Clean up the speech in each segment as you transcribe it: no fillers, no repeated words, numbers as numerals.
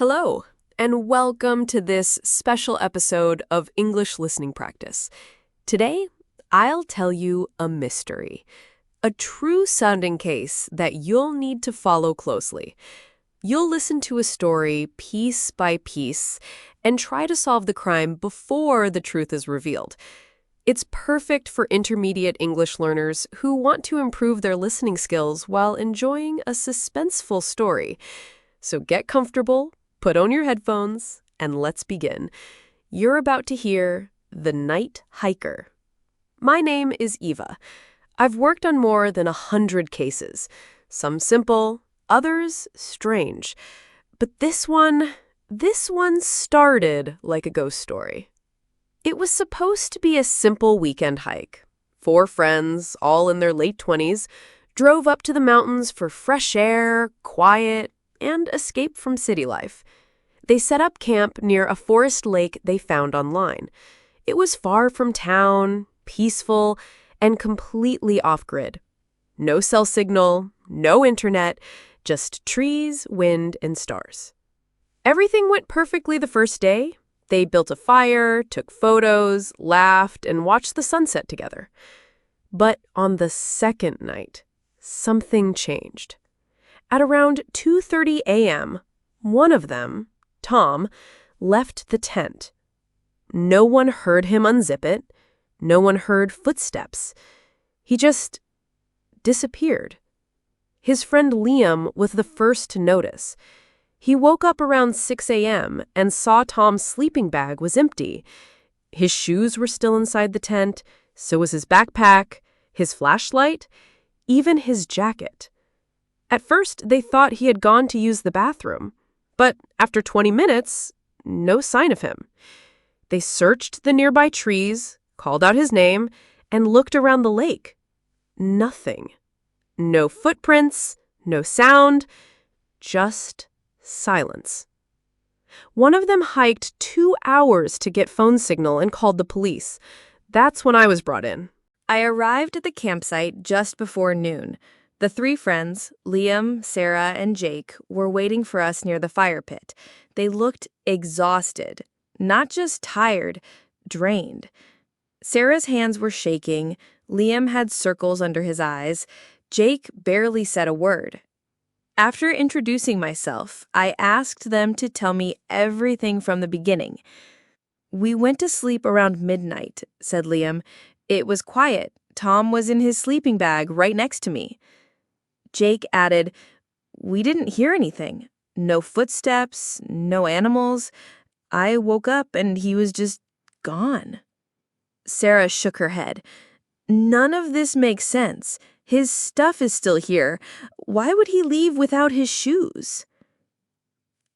Hello, and welcome to this special episode of English Listening Practice. Today, I'll tell you a mystery, a true-sounding case that you'll need to follow closely. You'll listen to a story piece by piece and try to solve the crime before the truth is revealed. It's perfect for intermediate English learners who want to improve their listening skills while enjoying a suspenseful story. So get comfortable, put on your headphones, and let's begin. You're about to hear The Night Hiker. My name is Eva. I've worked on more than 100 cases, some simple, others strange. But this one started like a ghost story. It was supposed to be a simple weekend hike. 4 friends, all in their late 20s, drove up to the mountains for fresh air, quiet, and escape from city life. They set up camp near a forest lake they found online. It was far from town, peaceful, and completely off-grid. No cell signal, no internet, just trees, wind, and stars. Everything went perfectly the first day. They built a fire, took photos, laughed, and watched the sunset together. But on the second night, something changed. At around 2:30 a.m., one of them, Tom, left the tent. No one heard him unzip it. No one heard footsteps. He just disappeared. His friend Liam was the first to notice. He woke up around 6 a.m. and saw Tom's sleeping bag was empty. His shoes were still inside the tent, so was his backpack, his flashlight, even his jacket. At first, they thought he had gone to use the bathroom, but after 20 minutes, no sign of him. They searched the nearby trees, called out his name, and looked around the lake. Nothing. No footprints, no sound, just silence. One of them hiked 2 hours to get phone signal and called the police. That's when I was brought in. I arrived at the campsite just before noon. The 3 friends, Liam, Sarah, and Jake, were waiting for us near the fire pit. They looked exhausted, not just tired, drained. Sarah's hands were shaking. Liam had circles under his eyes. Jake barely said a word. After introducing myself, I asked them to tell me everything from the beginning. "We went to sleep around midnight," said Liam. "It was quiet. Tom was in his sleeping bag right next to me." Jake added, "We didn't hear anything. No footsteps, no animals. I woke up and he was just gone." Sarah shook her head. "None of this makes sense. His stuff is still here. Why would he leave without his shoes?"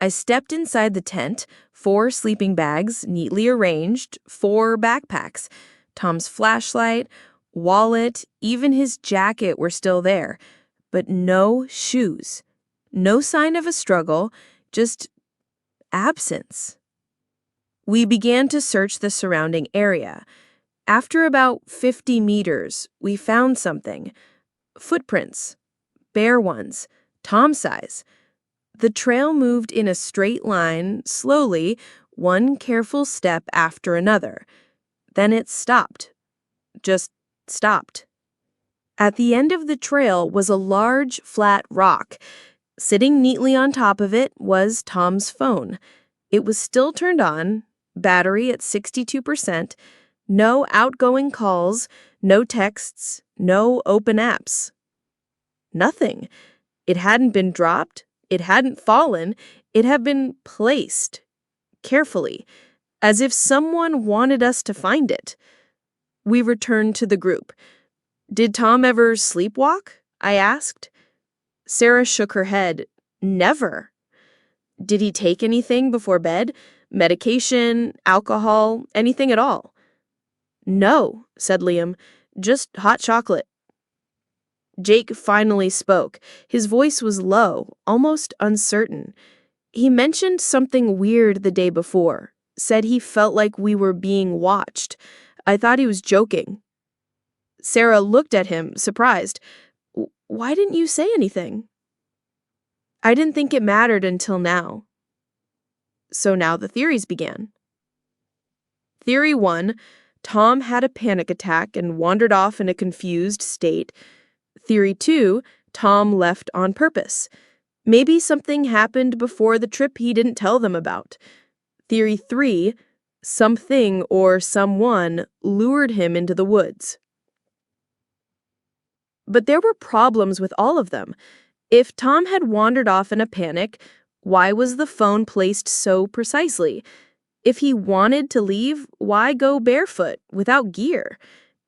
I stepped inside the tent, 4 sleeping bags neatly arranged, 4 backpacks. Tom's flashlight, wallet, even his jacket were still there. But no shoes. No sign of a struggle, just absence. We began to search the surrounding area. After about 50 meters, we found something. Footprints. Bare ones. Tom's size. The trail moved in a straight line, slowly, one careful step after another. Then it stopped. Just stopped. At the end of the trail was a large, flat rock. Sitting neatly on top of it was Tom's phone. It was still turned on, battery at 62%, no outgoing calls, no texts, no open apps. Nothing. It hadn't been dropped, it hadn't fallen, it had been placed, carefully, as if someone wanted us to find it. We returned to the group. "Did Tom ever sleepwalk?" I asked. Sarah shook her head. "Never." "Did he take anything before bed? Medication, alcohol, anything at all?" "No," said Liam. "Just hot chocolate." Jake finally spoke. His voice was low, almost uncertain. He mentioned something weird the day before, said he felt like we were being watched. I thought he was joking. Sarah looked at him, surprised. "Why didn't you say anything?" "I didn't think it mattered until now." So now the theories began. Theory 1, Tom had a panic attack and wandered off in a confused state. Theory 2, Tom left on purpose. Maybe something happened before the trip he didn't tell them about. Theory 3, something or someone lured him into the woods. But there were problems with all of them. If Tom had wandered off in a panic, why was the phone placed so precisely? If he wanted to leave, why go barefoot, without gear?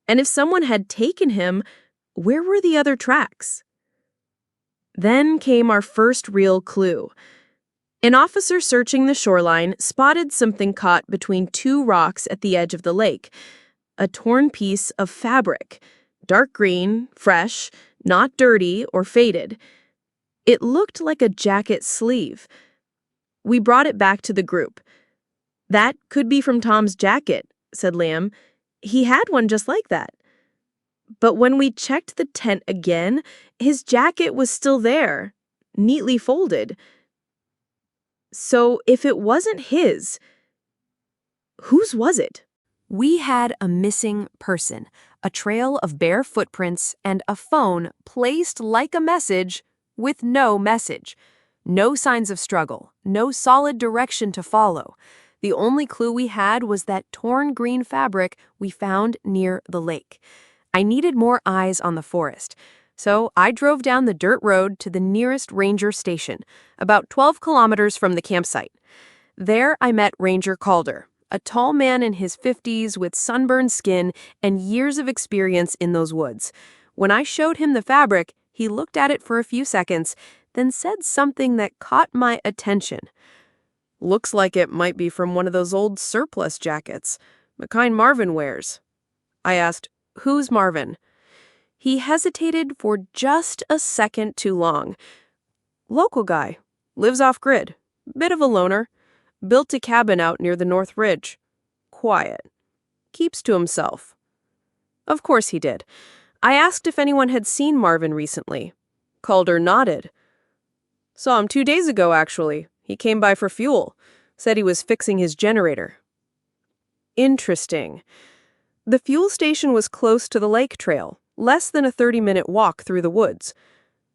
And if someone had taken him, where were the other tracks? Then came our first real clue. An officer searching the shoreline spotted something caught between two rocks at the edge of the lake. A torn piece of fabric, dark green, fresh, not dirty or faded. It looked like a jacket sleeve. We brought it back to the group. "That could be from Tom's jacket," said Liam. "He had one just like that." But when we checked the tent again, his jacket was still there, neatly folded. So if it wasn't his, whose was it? We had a missing person, a trail of bare footprints, and a phone placed like a message with no message. No signs of struggle, no solid direction to follow. The only clue we had was that torn green fabric we found near the lake. I needed more eyes on the forest, so I drove down the dirt road to the nearest ranger station, about 12 kilometers from the campsite. There I met Ranger Calder, a tall man in his 50s with sunburned skin and years of experience in those woods. When I showed him the fabric, he looked at it for a few seconds, then said something that caught my attention. "Looks like it might be from one of those old surplus jackets, the kind Marvin wears." I asked, "Who's Marvin?" He hesitated for just a second too long. "Local guy. Lives off-grid. Bit of a loner. Built a cabin out near the North Ridge. Quiet. Keeps to himself." Of course he did. I asked if anyone had seen Marvin recently. Calder nodded. "Saw him 2 days ago, actually. He came by for fuel. Said he was fixing his generator." Interesting. The fuel station was close to the lake trail, less than a 30-minute walk through the woods.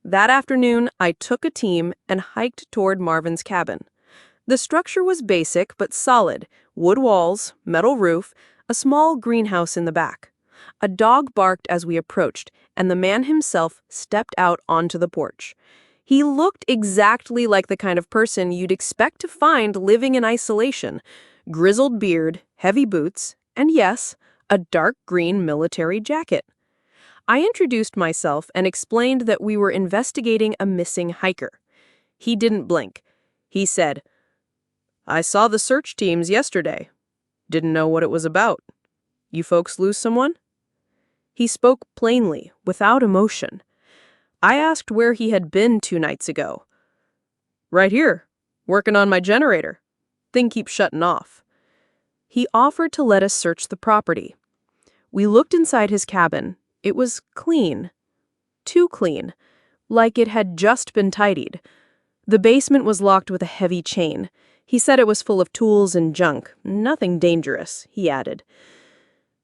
That afternoon, I took a team and hiked toward Marvin's cabin. The structure was basic but solid: wood walls, metal roof, a small greenhouse in the back. A dog barked as we approached, and the man himself stepped out onto the porch. He looked exactly like the kind of person you'd expect to find living in isolation. Grizzled beard, heavy boots, and yes, a dark green military jacket. I introduced myself and explained that we were investigating a missing hiker. He didn't blink. He said, "I saw the search teams yesterday. Didn't know what it was about. You folks lose someone?" He spoke plainly, without emotion. I asked where he had been 2 nights ago. "Right here, working on my generator. Thing keeps shutting off." He offered to let us search the property. We looked inside his cabin. It was clean. Too clean. Like it had just been tidied. The basement was locked with a heavy chain. He said it was full of tools and junk. Nothing dangerous, he added.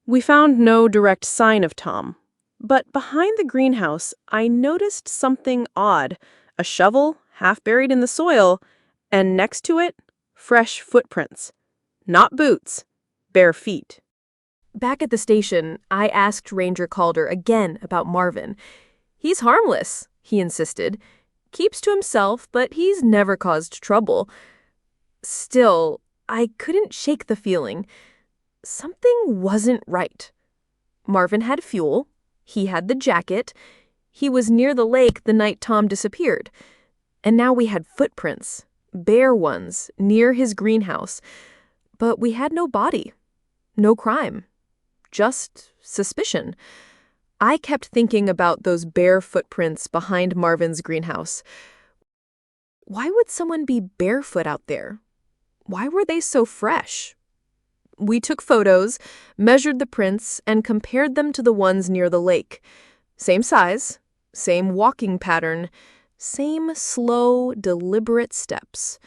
We found no direct sign of Tom. But behind the greenhouse, I noticed something odd. A shovel, half buried in the soil, and next to it, fresh footprints. Not boots, bare feet. Back at the station, I asked Ranger Calder again about Marvin. "He's harmless," he insisted. "Keeps to himself, but he's never caused trouble." Still, I couldn't shake the feeling. Something wasn't right. Marvin had fuel. He had the jacket. He was near the lake the night Tom disappeared. And now we had footprints, bare ones, near his greenhouse. But we had no body, no crime, just suspicion. I kept thinking about those bare footprints behind Marvin's greenhouse. Why would someone be barefoot out there? Why were they so fresh? We took photos, measured the prints, and compared them to the ones near the lake. Same size, same walking pattern, same slow, deliberate steps.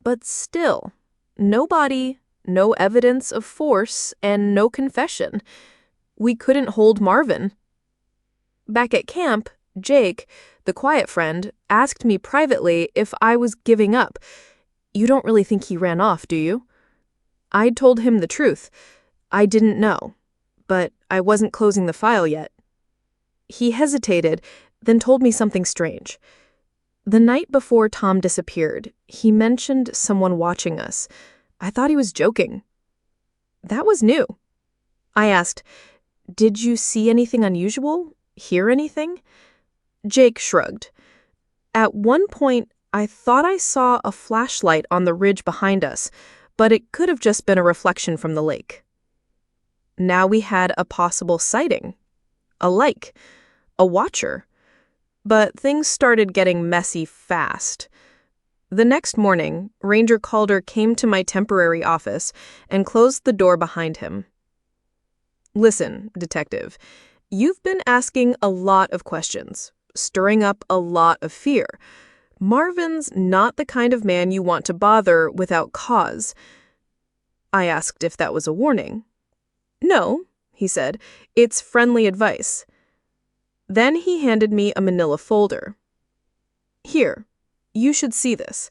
But still, no body, no evidence of force, and no confession. We couldn't hold Marvin. Back at camp, Jake, the quiet friend, asked me privately if I was giving up. You don't really think he ran off, do you? I told him the truth. I didn't know, but I wasn't closing the file yet. He hesitated, then told me something strange. The night before Tom disappeared, he mentioned someone watching us. I thought he was joking. That was new. I asked, "Did you see anything unusual? Hear anything?" Jake shrugged. At one point, I thought I saw a flashlight on the ridge behind us, but it could have just been a reflection from the lake. Now we had a possible sighting, a like, a watcher. But things started getting messy fast. The next morning, Ranger Calder came to my temporary office and closed the door behind him. "Listen, Detective, you've been asking a lot of questions, stirring up a lot of fear. Marvin's not the kind of man you want to bother without cause." I asked if that was a warning. "No," he said, "it's friendly advice." Then he handed me a manila folder. "Here, you should see this."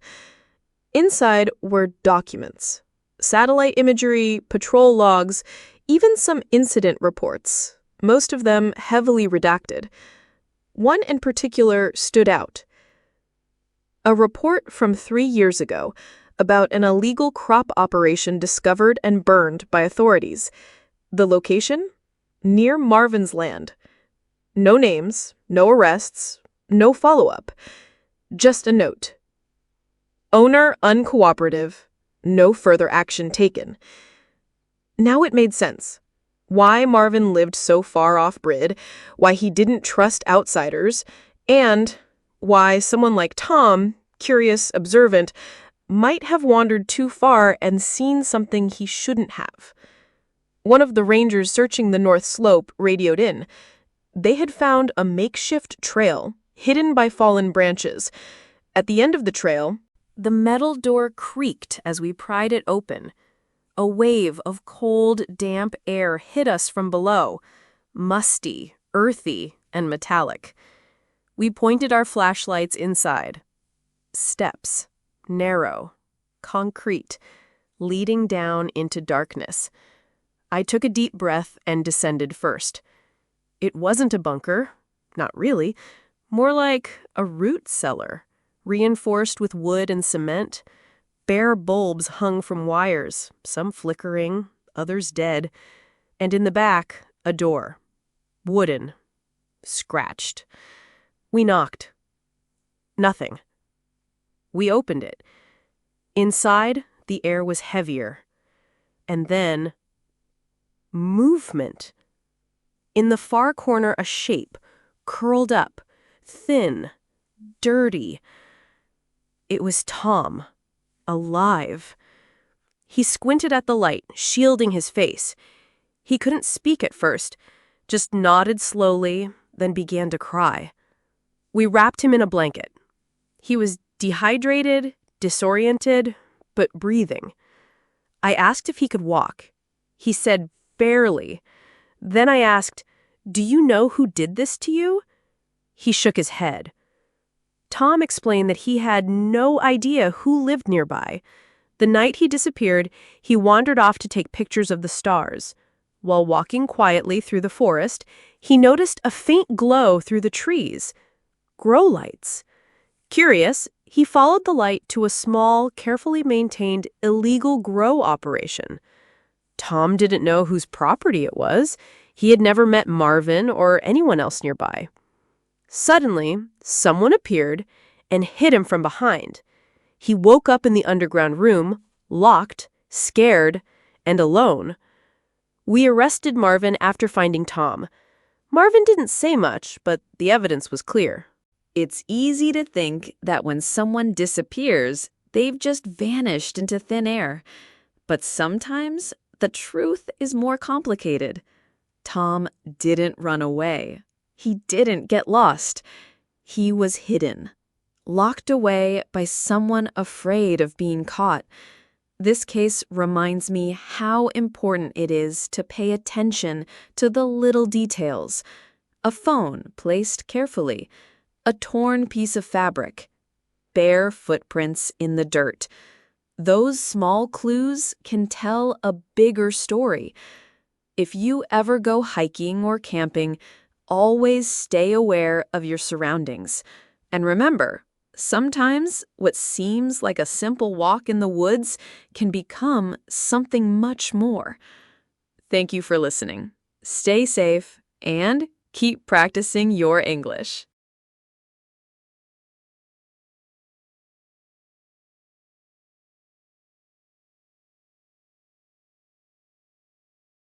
Inside were documents, satellite imagery, patrol logs, even some incident reports, most of them heavily redacted. One in particular stood out. A report from 3 years ago about an illegal crop operation discovered and burned by authorities. The location? Near Marvin's land. No names, no arrests, no follow-up. Just a note. Owner uncooperative, no further action taken. Now it made sense. Why Marvin lived so far off-grid, why he didn't trust outsiders, and why someone like Tom, curious, observant, might have wandered too far and seen something he shouldn't have. One of the rangers searching the North Slope radioed in. They had found a makeshift trail, hidden by fallen branches. At the end of the trail, the metal door creaked as we pried it open. A wave of cold, damp air hit us from below, musty, earthy, and metallic. We pointed our flashlights inside. Steps, narrow, concrete, leading down into darkness. I took a deep breath and descended first. It wasn't a bunker, not really, more like a root cellar, reinforced with wood and cement. Bare bulbs hung from wires, some flickering, others dead. And in the back, a door. Wooden. Scratched. We knocked. Nothing. We opened it. Inside, the air was heavier. And then, movement. In the far corner, a shape, curled up, thin, dirty. It was Tom, alive. He squinted at the light, shielding his face. He couldn't speak at first, just nodded slowly, then began to cry. We wrapped him in a blanket. He was dehydrated, disoriented, but breathing. I asked if he could walk. He said barely. Then I asked, "Do you know who did this to you?" He shook his head. Tom explained that he had no idea who lived nearby. The night he disappeared, he wandered off to take pictures of the stars. While walking quietly through the forest, he noticed a faint glow through the trees. Grow lights. Curious, he followed the light to a small, carefully maintained, illegal grow operation. Tom didn't know whose property it was. He had never met Marvin or anyone else nearby. Suddenly, someone appeared and hit him from behind. He woke up in the underground room, locked, scared, and alone. We arrested Marvin after finding Tom. Marvin didn't say much, but the evidence was clear. It's easy to think that when someone disappears, they've just vanished into thin air. But sometimes the truth is more complicated. Tom didn't run away. He didn't get lost. He was hidden. locked away by someone afraid of being caught. This case reminds me how important it is to pay attention to the little details. A phone placed carefully, a torn piece of fabric, bare footprints in the dirt. Those small clues can tell a bigger story. If you ever go hiking or camping, always stay aware of your surroundings. And remember, sometimes what seems like a simple walk in the woods can become something much more. Thank you for listening. Stay safe and keep practicing your English.